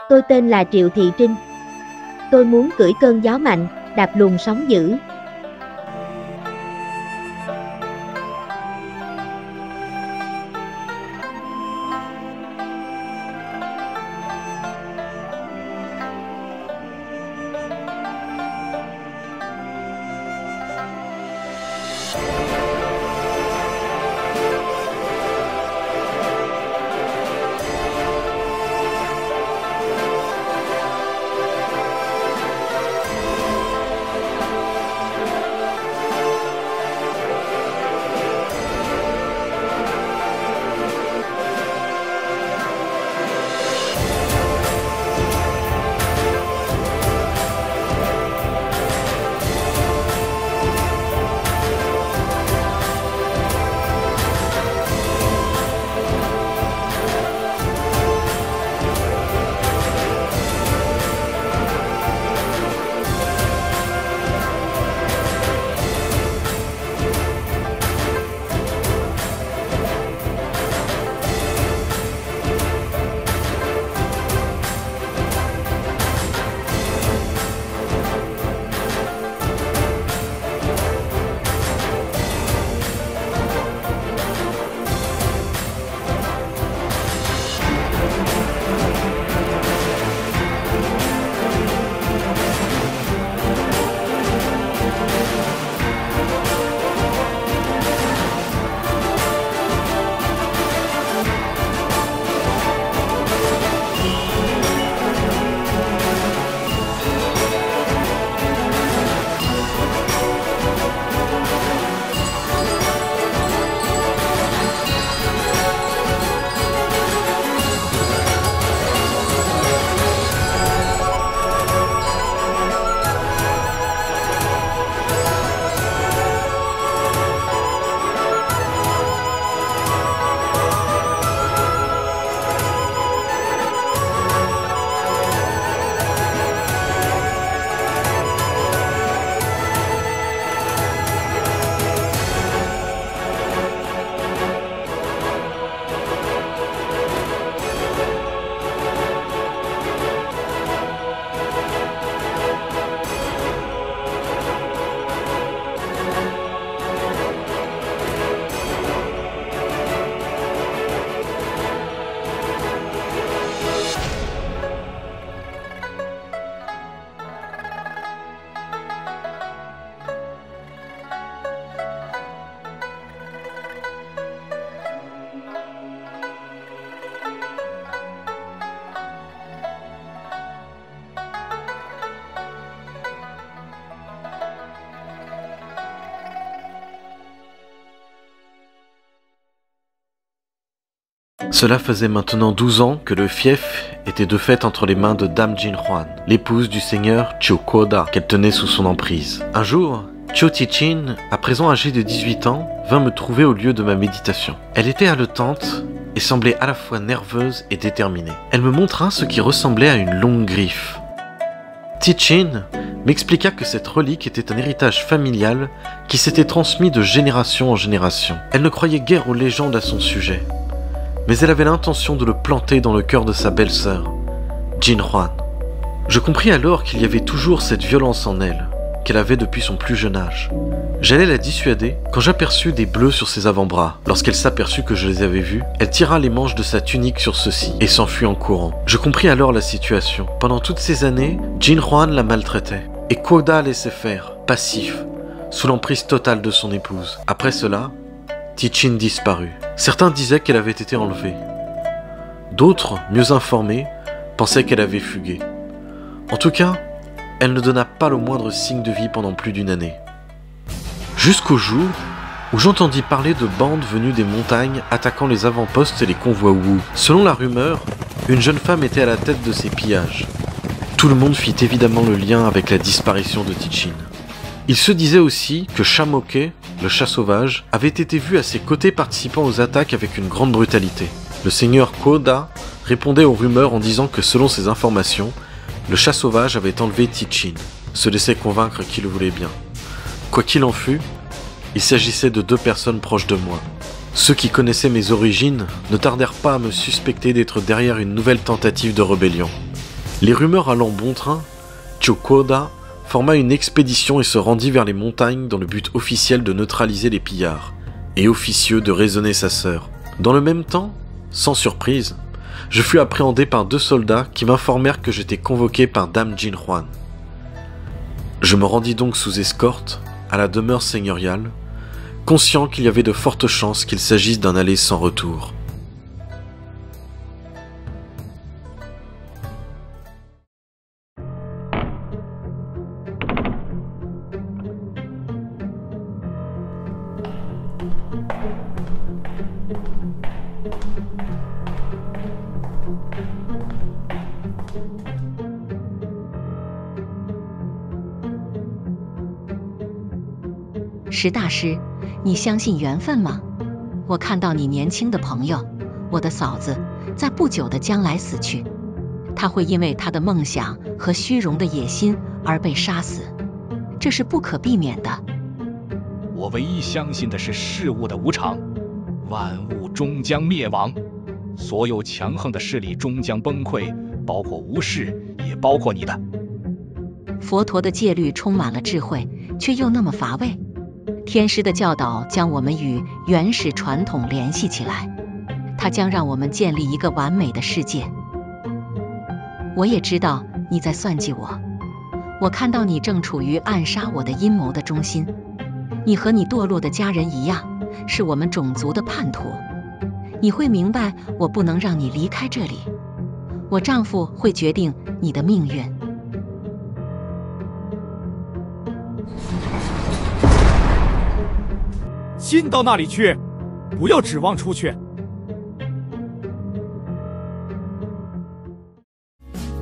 Tôi tên là Triệu Thị Trinh. Tôi muốn cưỡi cơn gió mạnh, đạp luồng sóng dữ. Cela faisait maintenant 12 ans que le fief était de fait entre les mains de Dame Jin Huan, l'épouse du seigneur Chiu Kuo-da, qu'elle tenait sous son emprise. Un jour, Chiu Ti-chin, à présent âgée de 18 ans, vint me trouver au lieu de ma méditation. Elle était haletante et semblait à la fois nerveuse et déterminée. Elle me montra ce qui ressemblait à une longue griffe. Ti-chin m'expliqua que cette relique était un héritage familial qui s'était transmis de génération en génération. Elle ne croyait guère aux légendes à son sujet, mais elle avait l'intention de le planter dans le cœur de sa belle-sœur, Jin Huan. Je compris alors qu'il y avait toujours cette violence en elle, qu'elle avait depuis son plus jeune âge. J'allais la dissuader quand j'aperçus des bleus sur ses avant-bras. Lorsqu'elle s'aperçut que je les avais vus, elle tira les manches de sa tunique sur ceux-ci et s'enfuit en courant. Je compris alors la situation. Pendant toutes ces années, Jin Huan la maltraitait, et Kuo-da laissait faire, passif, sous l'emprise totale de son épouse. Après cela, Ti-chin disparut. Certains disaient qu'elle avait été enlevée. D'autres, mieux informés, pensaient qu'elle avait fugué. En tout cas, elle ne donna pas le moindre signe de vie pendant plus d'une année. Jusqu'au jour où j'entendis parler de bandes venues des montagnes attaquant les avant-postes et les convois Wu. Selon la rumeur, une jeune femme était à la tête de ces pillages. Tout le monde fit évidemment le lien avec la disparition de Ti-chin. Il se disait aussi que Shamoke, le chat sauvage, avait été vu à ses côtés participant aux attaques avec une grande brutalité. Le seigneur Kuo-da répondait aux rumeurs en disant que selon ses informations, le chat sauvage avait enlevé Ti-chin, se laissait convaincre qu'il le voulait bien. Quoi qu'il en fût, il s'agissait de deux personnes proches de moi. Ceux qui connaissaient mes origines ne tardèrent pas à me suspecter d'être derrière une nouvelle tentative de rébellion. Les rumeurs allant bon train, Chokoda forma une expédition et se rendit vers les montagnes dans le but officiel de neutraliser les pillards, et officieux de raisonner sa sœur. Dans le même temps, sans surprise, je fus appréhendé par 2 soldats qui m'informèrent que j'étais convoqué par Dame Jinhwan. Je me rendis donc sous escorte à la demeure seigneuriale, conscient qu'il y avait de fortes chances qu'il s'agisse d'un aller sans retour.石大师，你相信缘分吗？我看到你年轻的朋友，我的嫂子，在不久的将来死去，她会因为她的梦想和虚荣的野心而被杀死，这是不可避免的。我唯一相信的是事物的无常，万物终将灭亡，所有强横的势力终将崩溃，包括无视，也包括你的。佛陀的戒律充满了智慧，却又那么乏味。天师的教导将我们与原始传统联系起来，它将让我们建立一个完美的世界。我也知道你在算计我，我看到你正处于暗杀我的阴谋的中心。你和你堕落的家人一样，是我们种族的叛徒。你会明白，我不能让你离开这里。我丈夫会决定你的命运。进到那里去，不要指望出去。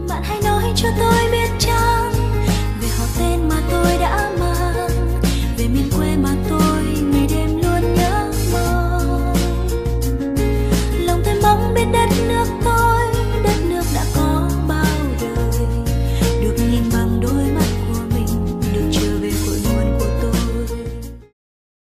Bạn hãy nói cho tôi biết